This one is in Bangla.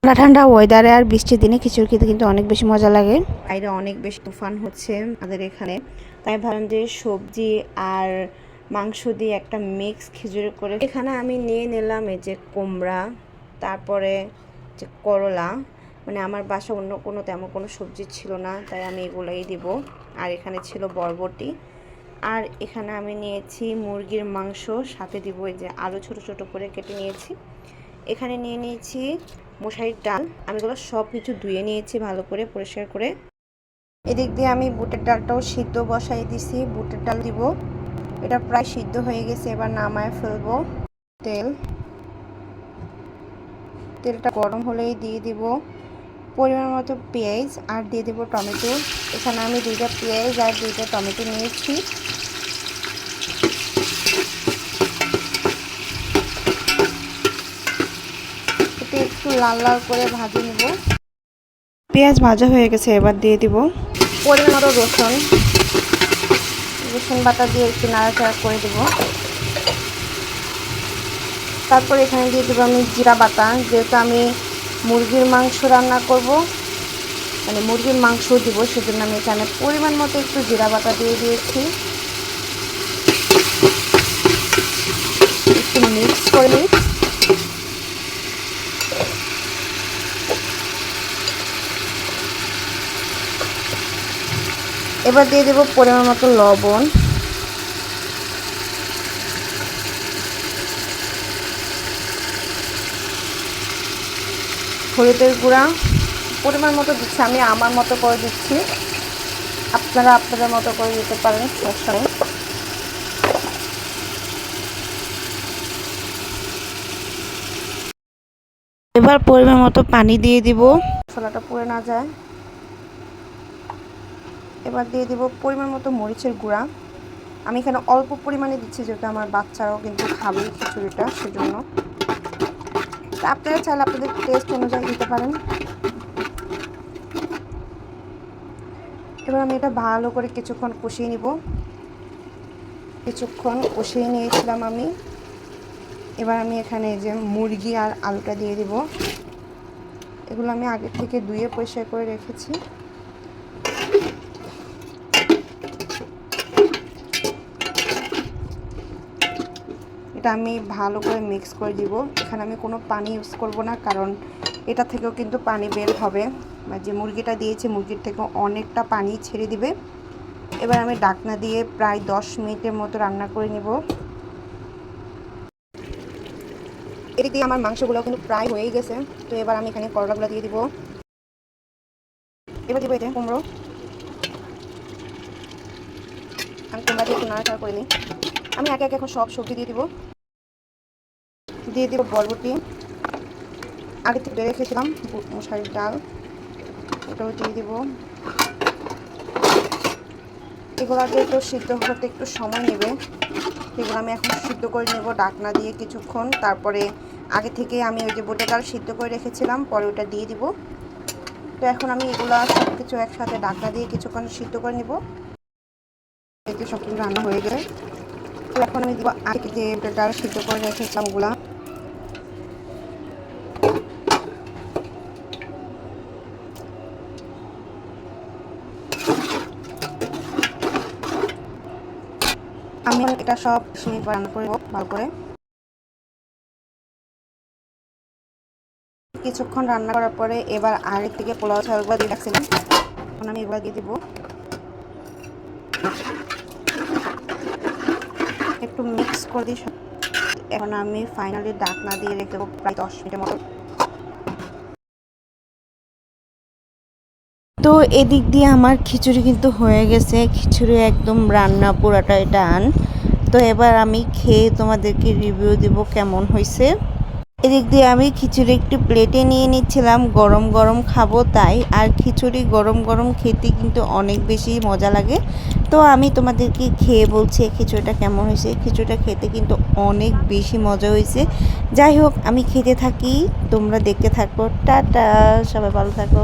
ঠান্ডা ঠান্ডা ওয়েদারে আর বৃষ্টির দিনে খিচুড়ি খেতে কিন্তু অনেক বেশি মজা লাগে। বাইরে অনেক বেশি তুফান হচ্ছে আমাদের এখানে, তাই ভাবলাম যে সবজি আর মাংস দিয়ে একটা মিক্স খিচুড়ি করে। এখানে আমি নিয়ে নিলাম এই যে কুমড়া, তারপরে যে করলা, মানে আমার বাসা অন্য কোনো তেমন কোনো সবজি ছিল না, তাই আমি এগুলোই দিব। আর এখানে ছিল বরবটি, আর এখানে আমি নিয়েছি মুরগির মাংস, সাথে দিব এই যে আলু ছোট ছোট করে কেটে নিয়েছি। এখানে নিয়ে নিয়েছি মশারির ডাল, আমি এগুলো সব কিছু ধুয়ে নিয়েছি ভালো করে পরিষ্কার করে। এদিক দিয়ে আমি বুটের ডালটাও সিদ্ধ বসাই দিছি, বুটের ডাল দিব। এটা প্রায় সিদ্ধ হয়ে গেছে, এবার নামায় ফেলবো। তেলটা গরম হলেই দিয়ে দিব পরিমাণ মতো পেঁয়াজ, আর দিয়ে দেবো টমেটো। এখানে আমি 2টা পেঁয়াজ আর 2টা টমেটো নিয়েছি। এটা একটু লাল লাল করে ভাজে নিব। পেঁয়াজ ভাজা হয়ে গেছে, এবার দিয়ে দিব পরিমাণ মতো রসুন বাটা দিয়ে একটু নাড়াচাড়া করে দেব। তারপর এখানে দিয়ে দেবো আমি জিরা বাটা, যেহেতু আমি মুরগির মাংস রান্না করব, মানে মুরগির মাংস দিব, সেজন্য আমি এখানে পরিমাণ মতো একটু জিরা বাটা দিয়ে দিয়েছি। একটু মিক্স করে নিই। এবার দিয়ে দেবো পরিমাণ মতো লবণ, হলুদের গুঁড়া পরিমাণ মতো দিচ্ছি, আমি আমার মতো করে দিচ্ছি, আপনারা আপনাদের মতো করে দিতে পারেন সমস্যা নেই। এবার পরিমাণ মতো পানি দিয়ে দিব, মশলাটা পুড়ে না যায়। এবার দিয়ে দিব পরিমাণ মতো মরিচের গুঁড়া, আমি এখানে অল্প পরিমাণে দিচ্ছি, যেহেতু আমার বাচ্চারাও কিন্তু খাবে খিচুড়িটা, সেজন্য। আপনারা চাইলে আপনাদের টেস্ট অনুযায়ী দিতে পারেন। এবার আমি এটা ভালো করে কিছুক্ষণ কষিয়ে নিব। কিছুক্ষণ কষিয়ে নিয়েছিলাম আমি। এবার আমি এখানে যে মুরগি আর আলুটা দিয়ে দিব। এগুলো আমি আগে থেকে ধুয়ে পরিষ্কার করে রেখেছি। এটা আমি ভালো করে মিক্স করে দিব। এখানে আমি কোনো পানি ইউজ করব না, কারণ এটা থেকেও কিন্তু পানি বের হবে, যে মুরগিটা দিয়েছি মুরগির থেকেও অনেকটা পানি ছেড়ে দিবে। এবার আমি ঢাকনা দিয়ে প্রায় 10 মিনিটের মতো রান্না করে নেব। এদিক দিয়ে আমার মাংসগুলো কিন্তু প্রায় হয়েই গেছে। তো এবার আমি এখানে করলাগুলো দিয়ে দিব। এবার দিব এটা কুমড়ো, আমি কুমড়া দিয়ে একটু নাড়াচাড়া করে নিই। আমি একে একে এখন সব সবজি দিয়ে দিব বরবটি, আগে থেকে রেখেছিলাম মশারির ডাল, এটাও দিয়ে দিব। এগুলো যেহেতু সিদ্ধ হতে একটু সময় নেবে, সেগুলো আমি এখন সিদ্ধ করে নেব ঢাকনা দিয়ে কিছুক্ষণ। তারপরে আগে থেকে আমি ওই যে বুটের ডাল সিদ্ধ করে রেখেছিলাম, পরে ওটা দিয়ে দিব। তো এখন আমি এগুলো সব কিছু একসাথে ঢাকনা দিয়ে কিছুক্ষণ সিদ্ধ করে নেব। এতে সব কিছু রান্না হয়ে গেলে তো এখন আমি দিব আগে যে বুটের ডাল সিদ্ধ করে রেখেছিলাম ওগুলা। আমি এটা সব মিনিট রান্না করব ভালো করে। কিছুক্ষণ রান্না করার পরে এবার আরেক থেকে পোলাও চালগুলো দিয়ে রাখছিলাম, এখন আমি এগুলো দিয়ে দিব। একটু মিক্স করে দিই। এখন আমি ফাইনালি ঢাকনা দিয়ে রেখে দেবো প্রায় 10 মিনিটের মতো। তো এদিক দিয়ে আমার খিচুড়ি কিন্তু হয়ে গেছে, খিচুড়ি একদম রান্না পুরাটাই ডান। তো এবার আমি খেয়ে তোমাদেরকে রিভিউ দেব কেমন হয়েছে। এদিক দিয়ে আমি খিচুড়ি একটু প্লেটে নিয়ে নিচ্ছিলাম, গরম গরম খাবো তাই। আর খিচুড়ি গরম গরম খেতে কিন্তু অনেক বেশি মজা লাগে। তো আমি তোমাদেরকে খেয়ে বলছি খিচুড়িটা কেমন হয়েছে। খিচুড়িটা খেতে কিন্তু অনেক বেশি মজা হয়েছে। যাই হোক, আমি খেতে থাকি, তোমরা দেখতে থাকো। টাটা, সবাই ভালো থাকো।